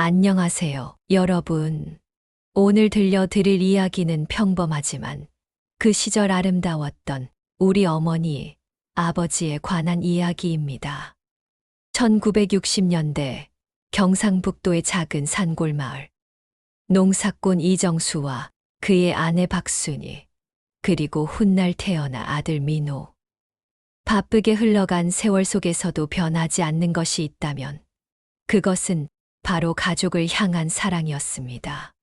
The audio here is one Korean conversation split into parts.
안녕하세요, 여러분. 오늘 들려드릴 이야기는 평범하지만 그 시절 아름다웠던 우리 어머니, 아버지에 관한 이야기입니다. 1960년대 경상북도의 작은 산골 마을. 농사꾼 이정수와 그의 아내 박순이, 그리고 훗날 태어나 아들 민호. 바쁘게 흘러간 세월 속에서도 변하지 않는 것이 있다면 그것은 바로 가족을 향한 사랑이었습니다.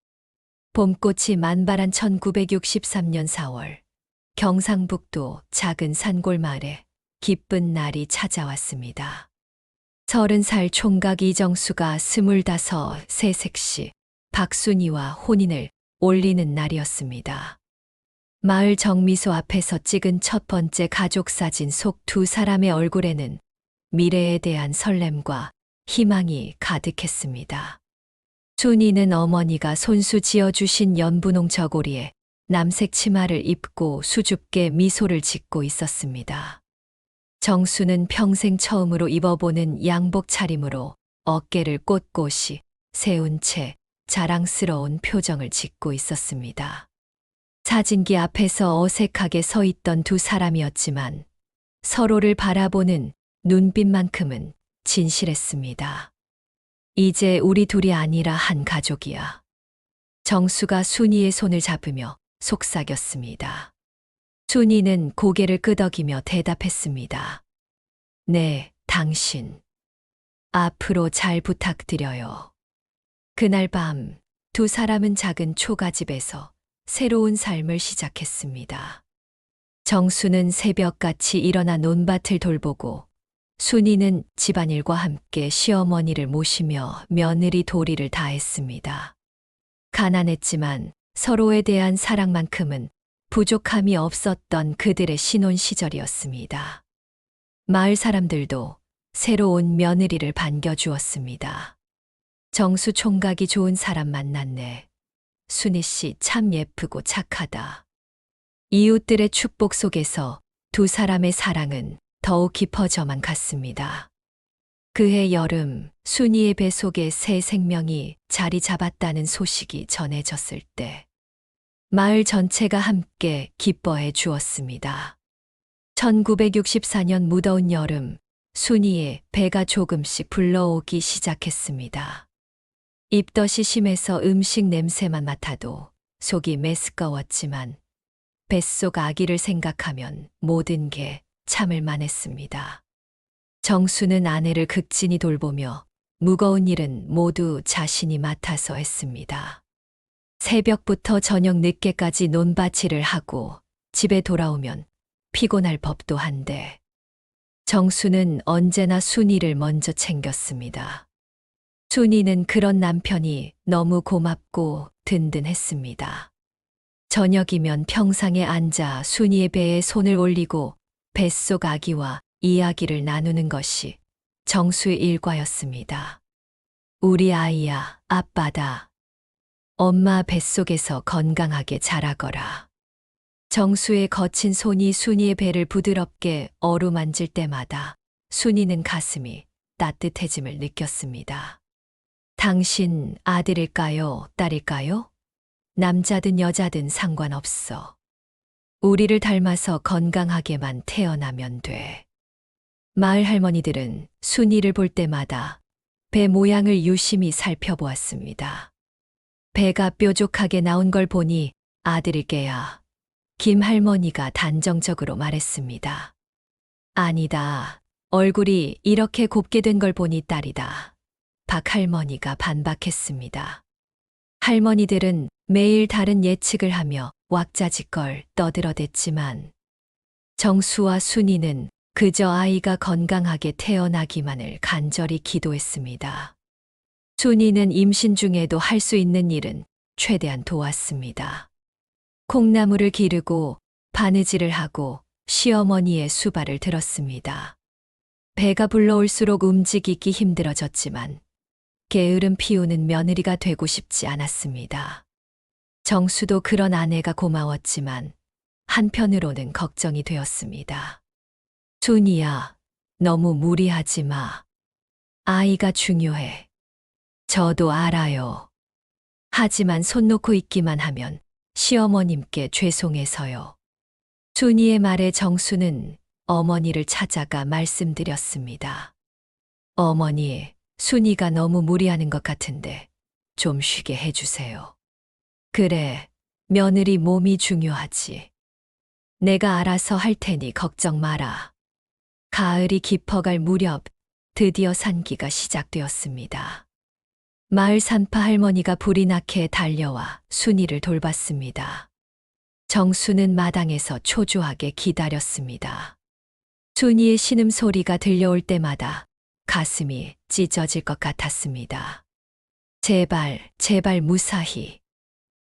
봄꽃이 만발한 1963년 4월, 경상북도 작은 산골 마을에 기쁜 날이 찾아왔습니다. 30살 총각 이정수가 25 새색시 박순이와 혼인을 올리는 날이었습니다. 마을 정미소 앞에서 찍은 첫 번째 가족 사진 속 두 사람의 얼굴에는 미래에 대한 설렘과 희망이 가득했습니다. 순이는 어머니가 손수 지어주신 연분홍 저고리에 남색 치마를 입고 수줍게 미소를 짓고 있었습니다. 정수는 평생 처음으로 입어보는 양복 차림으로 어깨를 꼿꼿이 세운 채 자랑스러운 표정을 짓고 있었습니다. 사진기 앞에서 어색하게 서 있던 두 사람이었지만 서로를 바라보는 눈빛만큼은 진실했습니다. 이제 우리 둘이 아니라 한 가족이야. 정수가 순이의 손을 잡으며 속삭였습니다. 순이는 고개를 끄덕이며 대답했습니다. 네, 당신. 앞으로 잘 부탁드려요. 그날 밤 두 사람은 작은 초가집에서 새로운 삶을 시작했습니다. 정수는 새벽같이 일어나 논밭을 돌보고 순이는 집안일과 함께 시어머니를 모시며 며느리 도리를 다했습니다. 가난했지만 서로에 대한 사랑만큼은 부족함이 없었던 그들의 신혼 시절이었습니다. 마을 사람들도 새로운 며느리를 반겨주었습니다. 정수 총각이 좋은 사람 만났네. 순이 씨 참 예쁘고 착하다. 이웃들의 축복 속에서 두 사람의 사랑은 더욱 깊어져만 갔습니다. 그해 여름, 순이의 배 속에 새 생명이 자리 잡았다는 소식이 전해졌을 때 마을 전체가 함께 기뻐해 주었습니다. 1964년 무더운 여름, 순이의 배가 조금씩 불러오기 시작했습니다. 입덧이 심해서 음식 냄새만 맡아도 속이 메스꺼웠지만 뱃속 아기를 생각하면 모든 게 참을 만했습니다. 정수는 아내를 극진히 돌보며 무거운 일은 모두 자신이 맡아서 했습니다. 새벽부터 저녁 늦게까지 논밭일을 하고 집에 돌아오면 피곤할 법도 한데 정수는 언제나 순이를 먼저 챙겼습니다. 순이는 그런 남편이 너무 고맙고 든든했습니다. 저녁이면 평상에 앉아 순이의 배에 손을 올리고 뱃속 아기와 이야기를 나누는 것이 정수의 일과였습니다. 우리 아이야, 아빠다. 엄마 뱃속에서 건강하게 자라거라. 정수의 거친 손이 순이의 배를 부드럽게 어루만질 때마다 순이는 가슴이 따뜻해짐을 느꼈습니다. 당신 아들일까요, 딸일까요? 남자든 여자든 상관없어. 우리를 닮아서 건강하게만 태어나면 돼. 마을 할머니들은 순이를 볼 때마다 배 모양을 유심히 살펴보았습니다. 배가 뾰족하게 나온 걸 보니 아들일 게야. 김 할머니가 단정적으로 말했습니다. 아니다. 얼굴이 이렇게 곱게 된 걸 보니 딸이다. 박 할머니가 반박했습니다. 할머니들은 매일 다른 예측을 하며 왁자지껄 떠들어댔지만 정수와 순이는 그저 아이가 건강하게 태어나기만을 간절히 기도했습니다. 순이는 임신 중에도 할 수 있는 일은 최대한 도왔습니다. 콩나물을 기르고 바느질을 하고 시어머니의 수발을 들었습니다. 배가 불러올수록 움직이기 힘들어졌지만 게으름 피우는 며느리가 되고 싶지 않았습니다. 정수도 그런 아내가 고마웠지만 한편으로는 걱정이 되었습니다. 순이야, 너무 무리하지 마. 아이가 중요해. 저도 알아요. 하지만 손 놓고 있기만 하면 시어머님께 죄송해서요. 순이의 말에 정수는 어머니를 찾아가 말씀드렸습니다. 어머니, 순이가 너무 무리하는 것 같은데 좀 쉬게 해주세요. 그래, 며느리 몸이 중요하지. 내가 알아서 할 테니 걱정 마라. 가을이 깊어갈 무렵 드디어 산기가 시작되었습니다. 마을 산파 할머니가 불이 나게 달려와 순이를 돌봤습니다. 정수는 마당에서 초조하게 기다렸습니다. 순이의 신음소리가 들려올 때마다 가슴이 찢어질 것 같았습니다. 제발, 제발 무사히.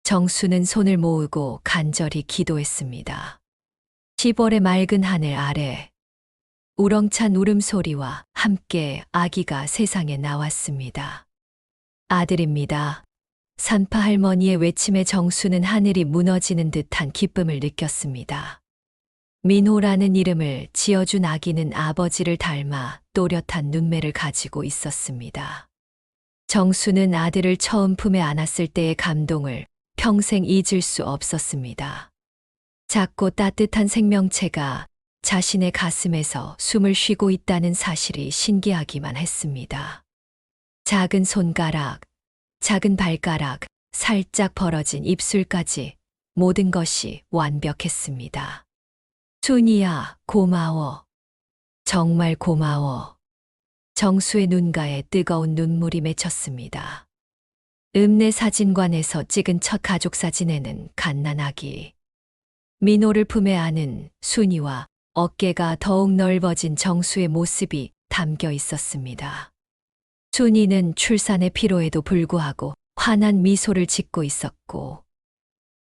정수는 손을 모으고 간절히 기도했습니다. 10월의 맑은 하늘 아래 우렁찬 울음소리와 함께 아기가 세상에 나왔습니다. 아들입니다. 산파 할머니의 외침에 정수는 하늘이 무너지는 듯한 기쁨을 느꼈습니다. 민호라는 이름을 지어준 아기는 아버지를 닮아 또렷한 눈매를 가지고 있었습니다. 정수는 아들을 처음 품에 안았을 때의 감동을 평생 잊을 수 없었습니다. 작고 따뜻한 생명체가 자신의 가슴에서 숨을 쉬고 있다는 사실이 신기하기만 했습니다. 작은 손가락, 작은 발가락, 살짝 벌어진 입술까지 모든 것이 완벽했습니다. 순이야, 고마워. 정말 고마워. 정수의 눈가에 뜨거운 눈물이 맺혔습니다. 읍내 사진관에서 찍은 첫 가족 사진에는 갓난아기 민호를 품에 안은 순이와 어깨가 더욱 넓어진 정수의 모습이 담겨 있었습니다. 순이는 출산의 피로에도 불구하고 환한 미소를 짓고 있었고,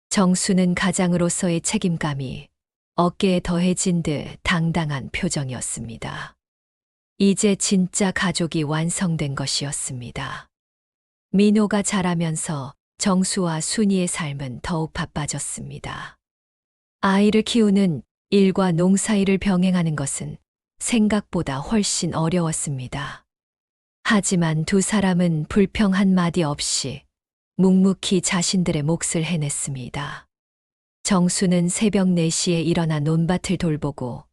정수는 가장으로서의 책임감이 어깨에 더해진 듯 당당한 표정이었습니다. 이제 진짜 가족이 완성된 것이었습니다. 민호가 자라면서 정수와 순이의 삶은 더욱 바빠졌습니다. 아이를 키우는 일과 농사일을 병행하는 것은 생각보다 훨씬 어려웠습니다. 하지만 두 사람은 불평 한마디 없이 묵묵히 자신들의 몫을 해냈습니다. 정수는 새벽 4시에 일어나 논밭을 돌보고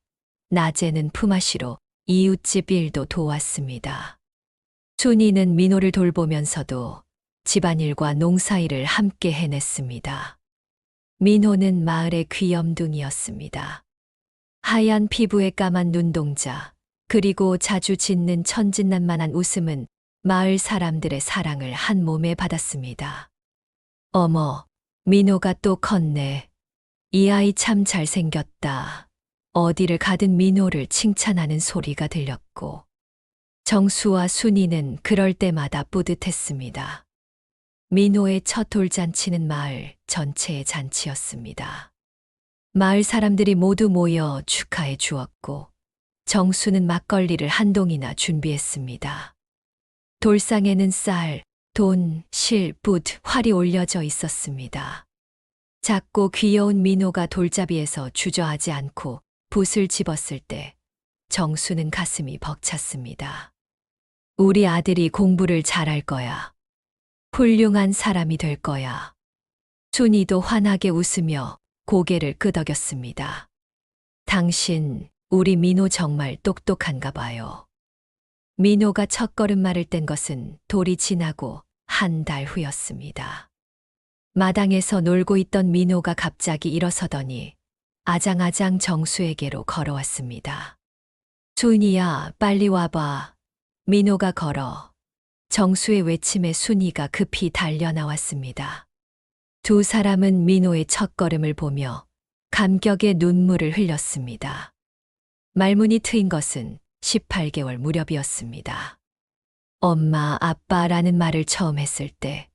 낮에는 품앗이로 이웃집 일도 도왔습니다. 순이는 민호를 돌보면서도 집안일과 농사일을 함께 해냈습니다. 민호는 마을의 귀염둥이였습니다. 하얀 피부에 까만 눈동자, 그리고 자주 짓는 천진난만한 웃음은 마을 사람들의 사랑을 한 몸에 받았습니다. 어머, 민호가 또 컸네. 이 아이 참 잘생겼다. 어디를 가든 민호를 칭찬하는 소리가 들렸고, 정수와 순이는 그럴 때마다 뿌듯했습니다. 민호의 첫 돌잔치는 마을 전체의 잔치였습니다. 마을 사람들이 모두 모여 축하해 주었고, 정수는 막걸리를 한 동이나 준비했습니다. 돌상에는 쌀, 돈, 실, 붓, 활이 올려져 있었습니다. 작고 귀여운 민호가 돌잡이에서 주저하지 않고 붓을 집었을 때 정수는 가슴이 벅찼습니다. 우리 아들이 공부를 잘할 거야. 훌륭한 사람이 될 거야. 순이도 환하게 웃으며 고개를 끄덕였습니다. 당신, 우리 민호 정말 똑똑한가 봐요. 민호가 첫걸음말을 뗀 것은 돌이 지나고 한 달 후였습니다. 마당에서 놀고 있던 민호가 갑자기 일어서더니 아장아장 정수에게로 걸어왔습니다. 순이야, 빨리 와봐. 민호가 걸어 정수의 외침에 순이가 급히 달려나왔습니다. 두 사람은 민호의 첫걸음을 보며 감격의 눈물을 흘렸습니다. 말문이 트인 것은 18개월 무렵이었습니다. 엄마, 아빠라는 말을 처음 했을 때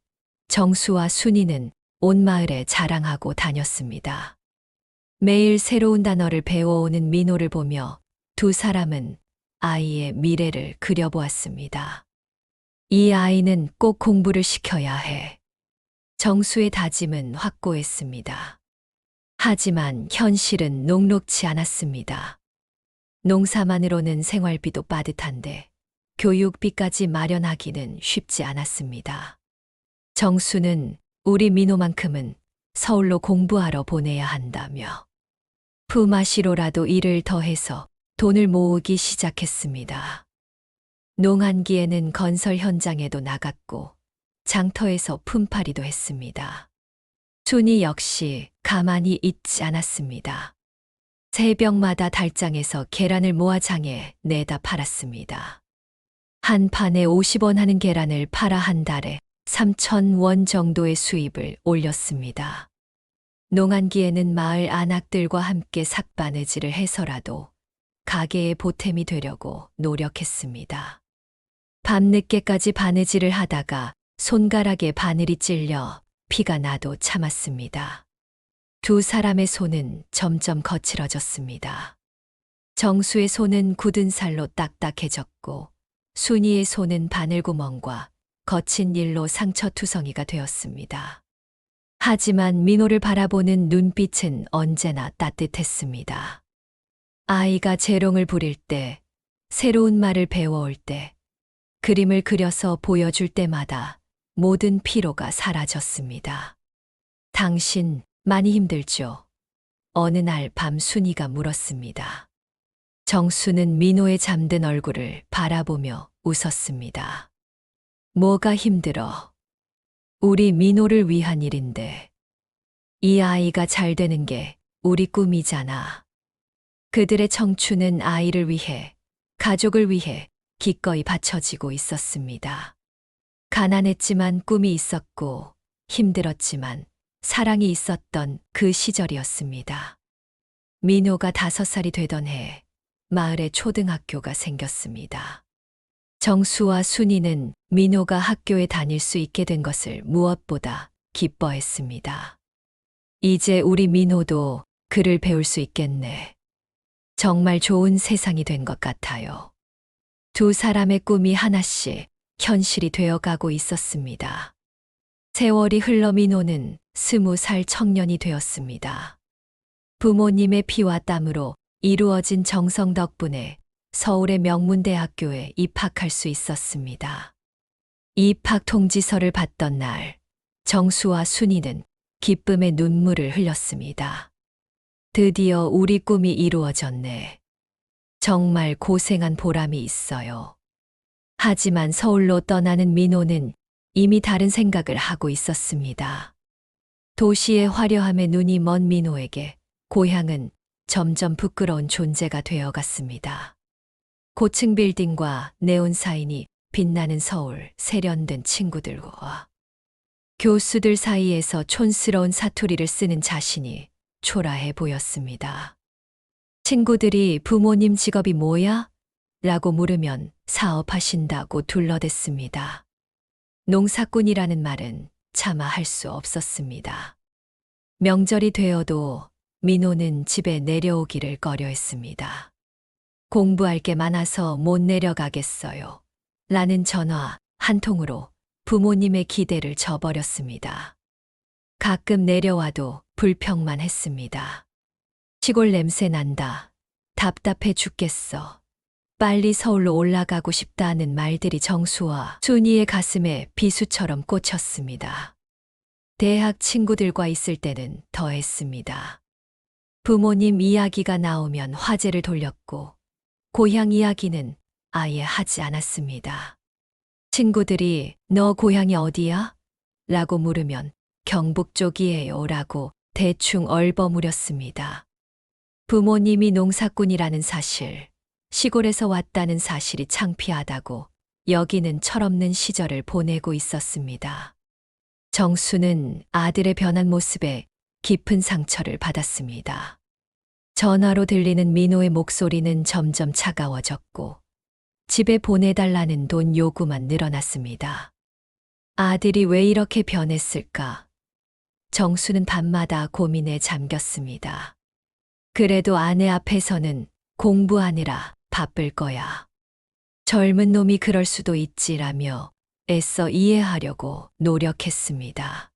정수와 순이는 온 마을에 자랑하고 다녔습니다. 매일 새로운 단어를 배워오는 민호를 보며 두 사람은 아이의 미래를 그려보았습니다. 이 아이는 꼭 공부를 시켜야 해. 정수의 다짐은 확고했습니다. 하지만 현실은 녹록치 않았습니다. 농사만으로는 생활비도 빠듯한데 교육비까지 마련하기는 쉽지 않았습니다. 정수는 우리 민호만큼은 서울로 공부하러 보내야 한다며 품앗이로라도 일을 더해서 돈을 모으기 시작했습니다. 농한기에는 건설 현장에도 나갔고 장터에서 품팔이도 했습니다. 순이 역시 가만히 있지 않았습니다. 새벽마다 달장에서 계란을 모아 장에 내다 팔았습니다. 한 판에 50원 하는 계란을 팔아 한 달에 3,000원 정도의 수입을 올렸습니다. 농한기에는 마을 안악들과 함께 삭바느질을 해서라도 가게의 보탬이 되려고 노력했습니다. 밤늦게까지 바느질을 하다가 손가락에 바늘이 찔려 피가 나도 참았습니다. 두 사람의 손은 점점 거칠어졌습니다. 정수의 손은 굳은 살로 딱딱해졌고 순이의 손은 바늘구멍과 거친 일로 상처투성이가 되었습니다. 하지만 민호를 바라보는 눈빛은 언제나 따뜻했습니다. 아이가 재롱을 부릴 때, 새로운 말을 배워올 때, 그림을 그려서 보여줄 때마다 모든 피로가 사라졌습니다. 당신 많이 힘들죠? 어느 날 밤 순이가 물었습니다. 정수는 민호의 잠든 얼굴을 바라보며 웃었습니다. 뭐가 힘들어? 우리 민호를 위한 일인데. 이 아이가 잘 되는 게 우리 꿈이잖아. 그들의 청춘은 아이를 위해, 가족을 위해 기꺼이 바쳐지고 있었습니다. 가난했지만 꿈이 있었고 힘들었지만 사랑이 있었던 그 시절이었습니다. 민호가 5살이 되던 해 마을에 초등학교가 생겼습니다. 정수와 순이는 민호가 학교에 다닐 수 있게 된 것을 무엇보다 기뻐했습니다. 이제 우리 민호도 글을 배울 수 있겠네. 정말 좋은 세상이 된 것 같아요. 두 사람의 꿈이 하나씩 현실이 되어가고 있었습니다. 세월이 흘러 민호는 20살 청년이 되었습니다. 부모님의 피와 땀으로 이루어진 정성 덕분에 서울의 명문대학교에 입학할 수 있었습니다. 입학 통지서를 받던 날, 정수와 순이는 기쁨의 눈물을 흘렸습니다. 드디어 우리 꿈이 이루어졌네. 정말 고생한 보람이 있어요. 하지만 서울로 떠나는 민호는 이미 다른 생각을 하고 있었습니다. 도시의 화려함에 눈이 먼 민호에게 고향은 점점 부끄러운 존재가 되어갔습니다. 고층 빌딩과 네온 사인이 빛나는 서울, 세련된 친구들과 교수들 사이에서 촌스러운 사투리를 쓰는 자신이 초라해 보였습니다. 친구들이 부모님 직업이 뭐야? 라고 물으면 사업하신다고 둘러댔습니다. 농사꾼이라는 말은 차마 할 수 없었습니다. 명절이 되어도 민호는 집에 내려오기를 꺼려했습니다. 공부할 게 많아서 못 내려가겠어요. 라는 전화 한 통으로 부모님의 기대를 저버렸습니다. 가끔 내려와도 불평만 했습니다. 시골 냄새 난다. 답답해 죽겠어. 빨리 서울로 올라가고 싶다는 말들이 정수와 순이의 가슴에 비수처럼 꽂혔습니다. 대학 친구들과 있을 때는 더했습니다. 부모님 이야기가 나오면 화제를 돌렸고 고향 이야기는 아예 하지 않았습니다. 친구들이 너 고향이 어디야? 라고 물으면 경북 쪽이에요 라고 대충 얼버무렸습니다. 부모님이 농사꾼이라는 사실, 시골에서 왔다는 사실이 창피하다고 여기는 철없는 시절을 보내고 있었습니다. 정수는 아들의 변한 모습에 깊은 상처를 받았습니다. 전화로 들리는 민호의 목소리는 점점 차가워졌고 집에 보내달라는 돈 요구만 늘어났습니다. 아들이 왜 이렇게 변했을까? 정수는 밤마다 고민에 잠겼습니다. 그래도 아내 앞에서는 공부하느라 바쁠 거야. 젊은 놈이 그럴 수도 있지라며 애써 이해하려고 노력했습니다.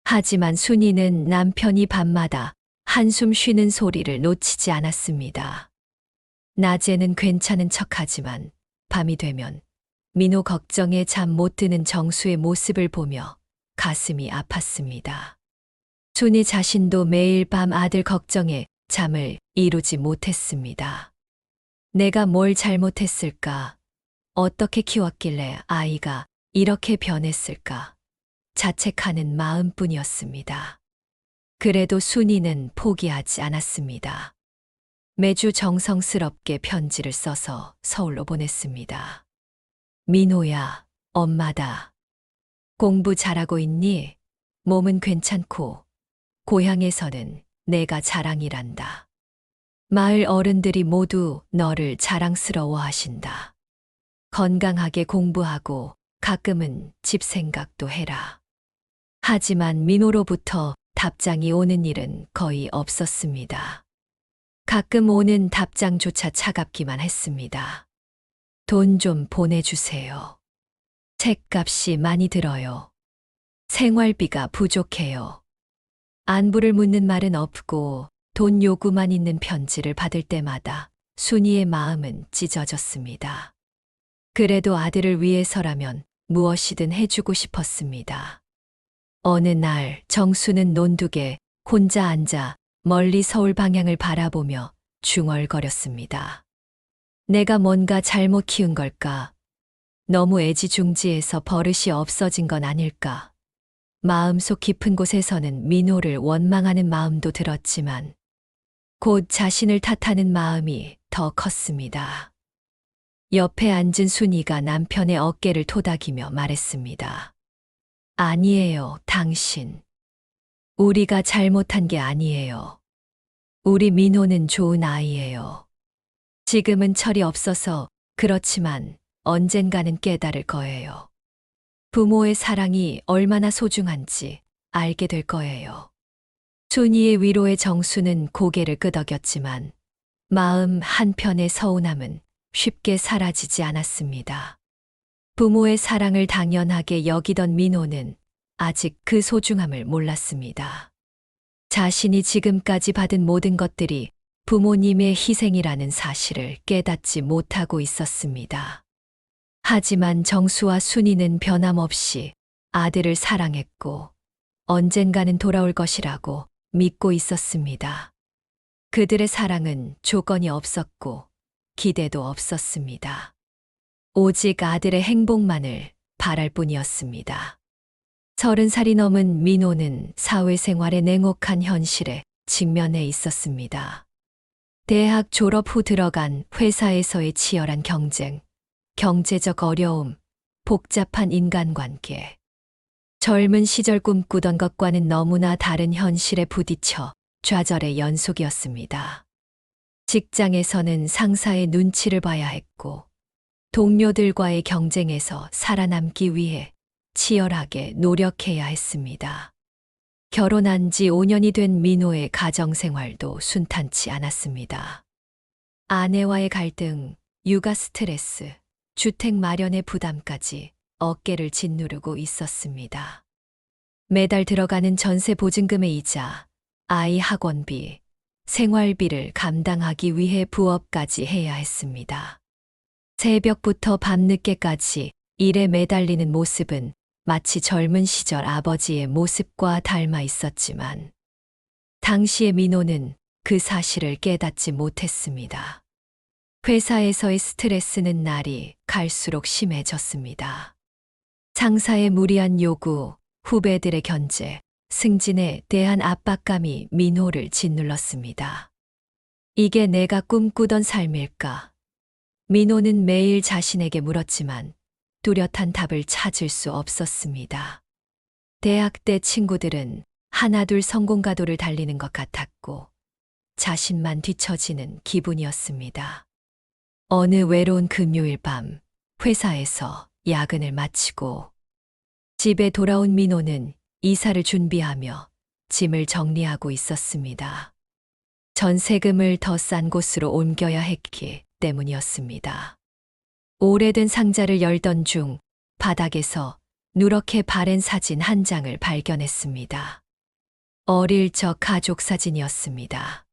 하지만 순이는 남편이 밤마다 한숨 쉬는 소리를 놓치지 않았습니다. 낮에는 괜찮은 척하지만 밤이 되면 민호 걱정에 잠 못 드는 정수의 모습을 보며 가슴이 아팠습니다. 순이 자신도 매일 밤 아들 걱정에 잠을 이루지 못했습니다. 내가 뭘 잘못했을까? 어떻게 키웠길래 아이가 이렇게 변했을까? 자책하는 마음뿐이었습니다. 그래도 순이는 포기하지 않았습니다. 매주 정성스럽게 편지를 써서 서울로 보냈습니다. 민호야, 엄마다. 공부 잘하고 있니? 몸은 괜찮고, 고향에서는 내가 자랑이란다. 마을 어른들이 모두 너를 자랑스러워 하신다. 건강하게 공부하고 가끔은 집 생각도 해라. 하지만 민호로부터 답장이 오는 일은 거의 없었습니다. 가끔 오는 답장조차 차갑기만 했습니다. 돈 좀 보내주세요. 책값이 많이 들어요. 생활비가 부족해요. 안부를 묻는 말은 없고 돈 요구만 있는 편지를 받을 때마다 순이의 마음은 찢어졌습니다. 그래도 아들을 위해서라면 무엇이든 해주고 싶었습니다. 어느 날 정수는 논둑에 혼자 앉아 멀리 서울 방향을 바라보며 중얼거렸습니다. 내가 뭔가 잘못 키운 걸까? 너무 애지중지해서 버릇이 없어진 건 아닐까? 마음속 깊은 곳에서는 민호를 원망하는 마음도 들었지만 곧 자신을 탓하는 마음이 더 컸습니다. 옆에 앉은 순이가 남편의 어깨를 토닥이며 말했습니다. 아니에요, 당신. 우리가 잘못한 게 아니에요. 우리 민호는 좋은 아이예요. 지금은 철이 없어서 그렇지만 언젠가는 깨달을 거예요. 부모의 사랑이 얼마나 소중한지 알게 될 거예요. 순이의 위로에 정수는 고개를 끄덕였지만 마음 한편의 서운함은 쉽게 사라지지 않았습니다. 부모의 사랑을 당연하게 여기던 민호는 아직 그 소중함을 몰랐습니다. 자신이 지금까지 받은 모든 것들이 부모님의 희생이라는 사실을 깨닫지 못하고 있었습니다. 하지만 정수와 순이는 변함없이 아들을 사랑했고 언젠가는 돌아올 것이라고 믿고 있었습니다. 그들의 사랑은 조건이 없었고 기대도 없었습니다. 오직 아들의 행복만을 바랄 뿐이었습니다. 30살이 넘은 민호는 사회생활의 냉혹한 현실에 직면해 있었습니다. 대학 졸업 후 들어간 회사에서의 치열한 경쟁, 경제적 어려움, 복잡한 인간관계. 젊은 시절 꿈꾸던 것과는 너무나 다른 현실에 부딪혀 좌절의 연속이었습니다. 직장에서는 상사의 눈치를 봐야 했고, 동료들과의 경쟁에서 살아남기 위해 치열하게 노력해야 했습니다. 결혼한 지 5년이 된 민호의 가정생활도 순탄치 않았습니다. 아내와의 갈등, 육아 스트레스, 주택 마련의 부담까지 어깨를 짓누르고 있었습니다. 매달 들어가는 전세 보증금의 이자, 아이 학원비, 생활비를 감당하기 위해 부업까지 해야 했습니다. 새벽부터 밤늦게까지 일에 매달리는 모습은 마치 젊은 시절 아버지의 모습과 닮아 있었지만 당시의 민호는 그 사실을 깨닫지 못했습니다. 회사에서의 스트레스는 날이 갈수록 심해졌습니다. 상사의 무리한 요구, 후배들의 견제, 승진에 대한 압박감이 민호를 짓눌렀습니다. 이게 내가 꿈꾸던 삶일까? 민호는 매일 자신에게 물었지만 뚜렷한 답을 찾을 수 없었습니다. 대학 때 친구들은 하나둘 성공가도를 달리는 것 같았고 자신만 뒤처지는 기분이었습니다. 어느 외로운 금요일 밤 회사에서 야근을 마치고 집에 돌아온 민호는 이사를 준비하며 짐을 정리하고 있었습니다. 전세금을 더 싼 곳으로 옮겨야 했기 때문이었습니다. 오래된 상자를 열던 중 바닥에서 누렇게 바랜 사진 한 장을 발견했습니다. 어릴 적 가족 사진이었습니다.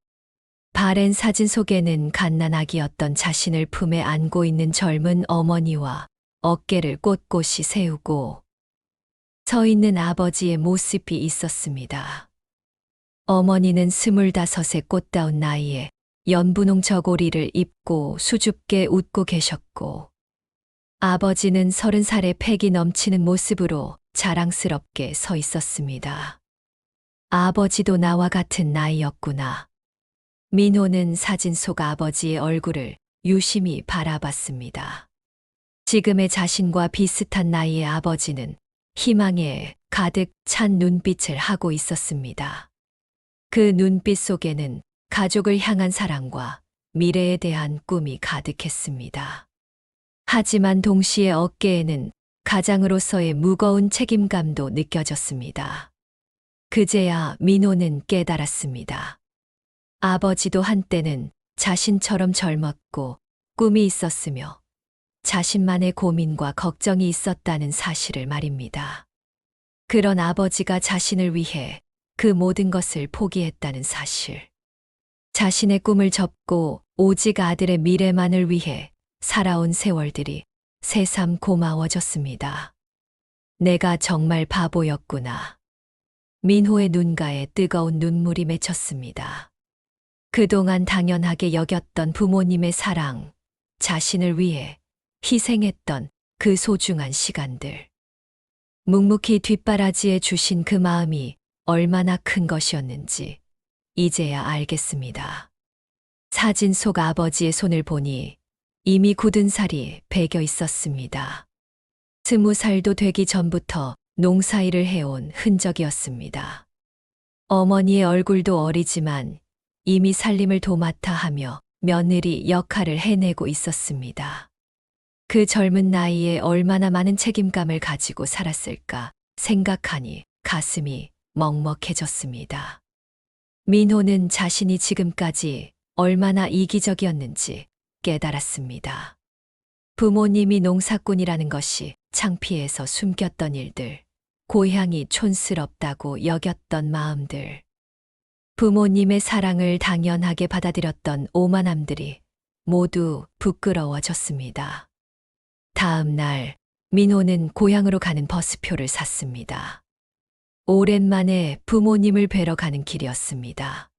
바랜 사진 속에는 갓난아기였던 자신을 품에 안고 있는 젊은 어머니와 어깨를 꼿꼿이 세우고 서 있는 아버지의 모습이 있었습니다. 어머니는 25의 꽃다운 나이에 연분홍 저고리를 입고 수줍게 웃고 계셨고, 아버지는 30살의 패기 넘치는 모습으로 자랑스럽게 서 있었습니다. 아버지도 나와 같은 나이였구나. 민호는 사진 속 아버지의 얼굴을 유심히 바라봤습니다. 지금의 자신과 비슷한 나이의 아버지는 희망에 가득 찬 눈빛을 하고 있었습니다. 그 눈빛 속에는 가족을 향한 사랑과 미래에 대한 꿈이 가득했습니다. 하지만 동시에 어깨에는 가장으로서의 무거운 책임감도 느껴졌습니다. 그제야 민호는 깨달았습니다. 아버지도 한때는 자신처럼 젊었고 꿈이 있었으며 자신만의 고민과 걱정이 있었다는 사실을 말입니다. 그런 아버지가 자신을 위해 그 모든 것을 포기했다는 사실. 자신의 꿈을 접고 오직 아들의 미래만을 위해 살아온 세월들이 새삼 고마워졌습니다. 내가 정말 바보였구나. 민호의 눈가에 뜨거운 눈물이 맺혔습니다. 그동안 당연하게 여겼던 부모님의 사랑, 자신을 위해 희생했던 그 소중한 시간들. 묵묵히 뒷바라지에 주신 그 마음이 얼마나 큰 것이었는지 이제야 알겠습니다. 사진 속 아버지의 손을 보니 이미 굳은 살이 배겨 있었습니다. 20살도 되기 전부터 농사일을 해온 흔적이었습니다. 어머니의 얼굴도 어리지만 이미 살림을 도맡아 하며 며느리 역할을 해내고 있었습니다. 그 젊은 나이에 얼마나 많은 책임감을 가지고 살았을까 생각하니 가슴이 먹먹해졌습니다. 민호는 자신이 지금까지 얼마나 이기적이었는지 깨달았습니다. 부모님이 농사꾼이라는 것이 창피해서 숨겼던 일들, 고향이 촌스럽다고 여겼던 마음들, 부모님의 사랑을 당연하게 받아들였던 오만함들이 모두 부끄러워졌습니다. 다음 날, 민호는 고향으로 가는 버스표를 샀습니다. 오랜만에 부모님을 뵈러 가는 길이었습니다.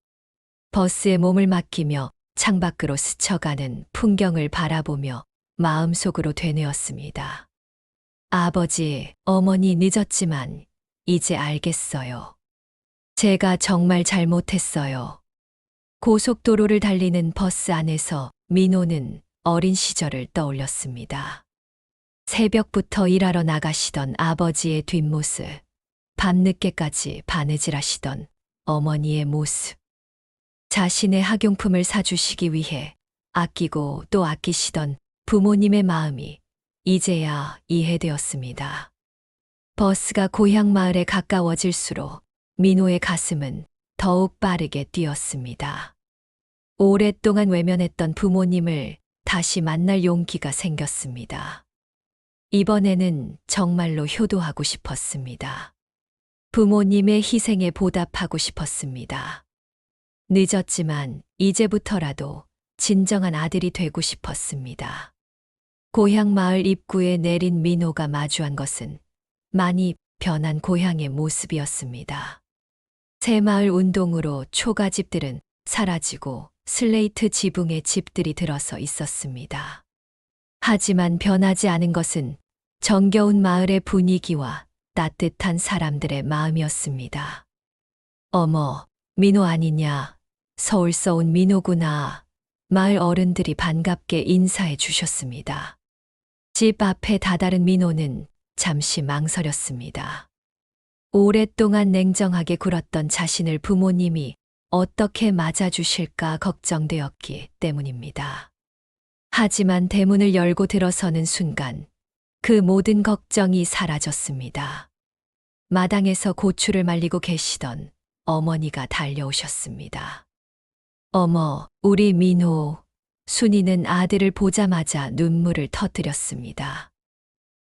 버스에 몸을 맡기며 창밖으로 스쳐가는 풍경을 바라보며 마음속으로 되뇌었습니다. 아버지, 어머니 늦었지만 이제 알겠어요. 제가 정말 잘못했어요. 고속도로를 달리는 버스 안에서 민호는 어린 시절을 떠올렸습니다. 새벽부터 일하러 나가시던 아버지의 뒷모습, 밤늦게까지 바느질하시던 어머니의 모습, 자신의 학용품을 사주시기 위해 아끼고 또 아끼시던 부모님의 마음이 이제야 이해되었습니다. 버스가 고향 마을에 가까워질수록 민호의 가슴은 더욱 빠르게 뛰었습니다. 오랫동안 외면했던 부모님을 다시 만날 용기가 생겼습니다. 이번에는 정말로 효도하고 싶었습니다. 부모님의 희생에 보답하고 싶었습니다. 늦었지만 이제부터라도 진정한 아들이 되고 싶었습니다. 고향 마을 입구에 내린 민호가 마주한 것은 많이 변한 고향의 모습이었습니다. 새마을 운동으로 초가집들은 사라지고 슬레이트 지붕의 집들이 들어서 있었습니다. 하지만 변하지 않은 것은 정겨운 마을의 분위기와 따뜻한 사람들의 마음이었습니다. 어머, 민호 아니냐? 서울서 온 민호구나. 마을 어른들이 반갑게 인사해 주셨습니다. 집 앞에 다다른 민호는 잠시 망설였습니다. 오랫동안 냉정하게 굴었던 자신을 부모님이 어떻게 맞아주실까 걱정되었기 때문입니다. 하지만 대문을 열고 들어서는 순간 그 모든 걱정이 사라졌습니다. 마당에서 고추를 말리고 계시던 어머니가 달려오셨습니다. 어머, 우리 민호. 순이는 아들을 보자마자 눈물을 터뜨렸습니다.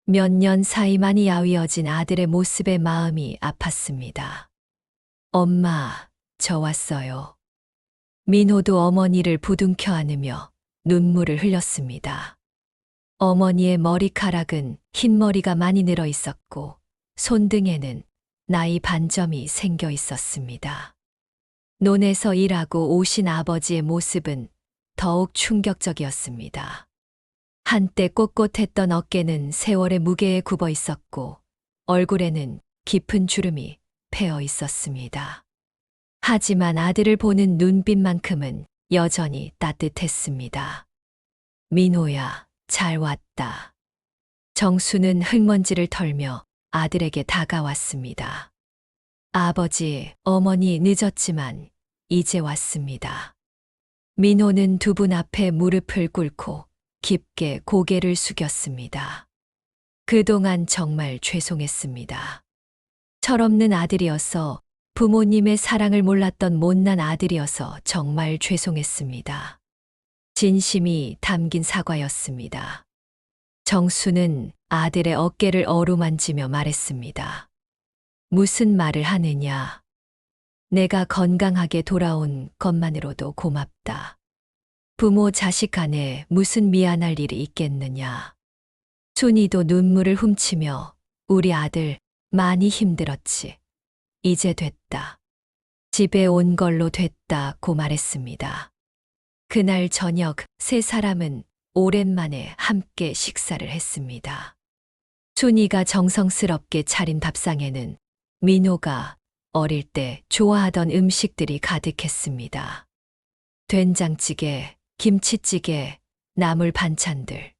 몇 년 사이 많이 야위어진 아들의 모습에 마음이 아팠습니다. 엄마, 저 왔어요. 민호도 어머니를 부둥켜 안으며 눈물을 흘렸습니다. 어머니의 머리카락은 흰머리가 많이 늘어 있었고 손등에는 나이 반점이 생겨 있었습니다. 논에서 일하고 오신 아버지의 모습은 더욱 충격적이었습니다. 한때 꼿꼿했던 어깨는 세월의 무게에 굽어 있었고 얼굴에는 깊은 주름이 패어 있었습니다. 하지만 아들을 보는 눈빛만큼은 여전히 따뜻했습니다. 민호야, 잘 왔다. 정수는 흙먼지를 털며 아들에게 다가왔습니다. 아버지, 어머니 늦었지만 이제 왔습니다. 민호는 두 분 앞에 무릎을 꿇고 깊게 고개를 숙였습니다. 그동안 정말 죄송했습니다. 철없는 아들이어서 부모님의 사랑을 몰랐던 못난 아들이어서 정말 죄송했습니다. 진심이 담긴 사과였습니다. 정수는 아들의 어깨를 어루만지며 말했습니다. 무슨 말을 하느냐. 내가 건강하게 돌아온 것만으로도 고맙다. 부모 자식 간에 무슨 미안할 일이 있겠느냐. 순이도 눈물을 훔치며 우리 아들 많이 힘들었지. 이제 됐다. 집에 온 걸로 됐다고 말했습니다. 그날 저녁 세 사람은 오랜만에 함께 식사를 했습니다. 순이가 정성스럽게 차린 밥상에는 민호가 어릴 때 좋아하던 음식들이 가득했습니다. 된장찌개, 김치찌개, 나물 반찬들.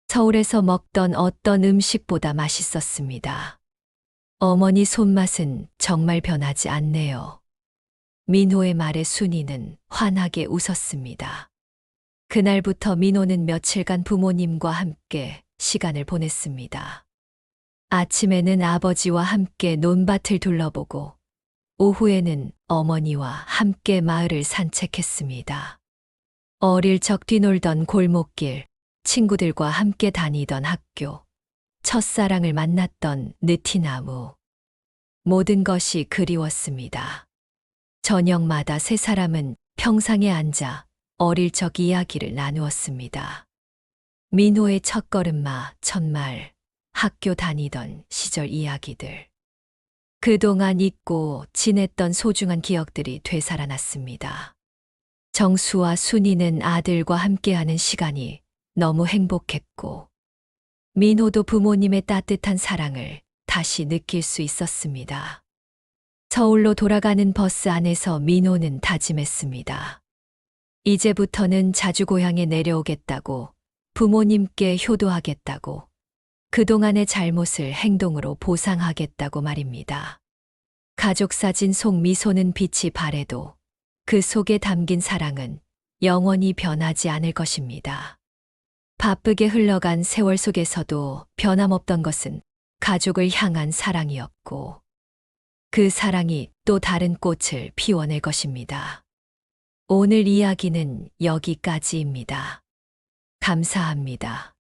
서울에서 먹던 어떤 음식보다 맛있었습니다. 어머니 손맛은 정말 변하지 않네요. 민호의 말에 순이는 환하게 웃었습니다. 그날부터 민호는 며칠간 부모님과 함께 시간을 보냈습니다. 아침에는 아버지와 함께 논밭을 둘러보고 오후에는 어머니와 함께 마을을 산책했습니다. 어릴 적 뛰놀던 골목길, 친구들과 함께 다니던 학교, 첫사랑을 만났던 느티나무. 모든 것이 그리웠습니다. 저녁마다 세 사람은 평상에 앉아 어릴 적 이야기를 나누었습니다. 민호의 첫걸음마, 첫말, 학교 다니던 시절 이야기들. 그동안 잊고 지냈던 소중한 기억들이 되살아났습니다. 정수와 순이는 아들과 함께하는 시간이 너무 행복했고, 민호도 부모님의 따뜻한 사랑을 다시 느낄 수 있었습니다. 서울로 돌아가는 버스 안에서 민호는 다짐했습니다. 이제부터는 자주 고향에 내려오겠다고, 부모님께 효도하겠다고, 그동안의 잘못을 행동으로 보상하겠다고 말입니다. 가족 사진 속 미소는 빛이 바래도 그 속에 담긴 사랑은 영원히 변하지 않을 것입니다. 바쁘게 흘러간 세월 속에서도 변함없던 것은 가족을 향한 사랑이었고, 그 사랑이 또 다른 꽃을 피워낼 것입니다. 오늘 이야기는 여기까지입니다. 감사합니다.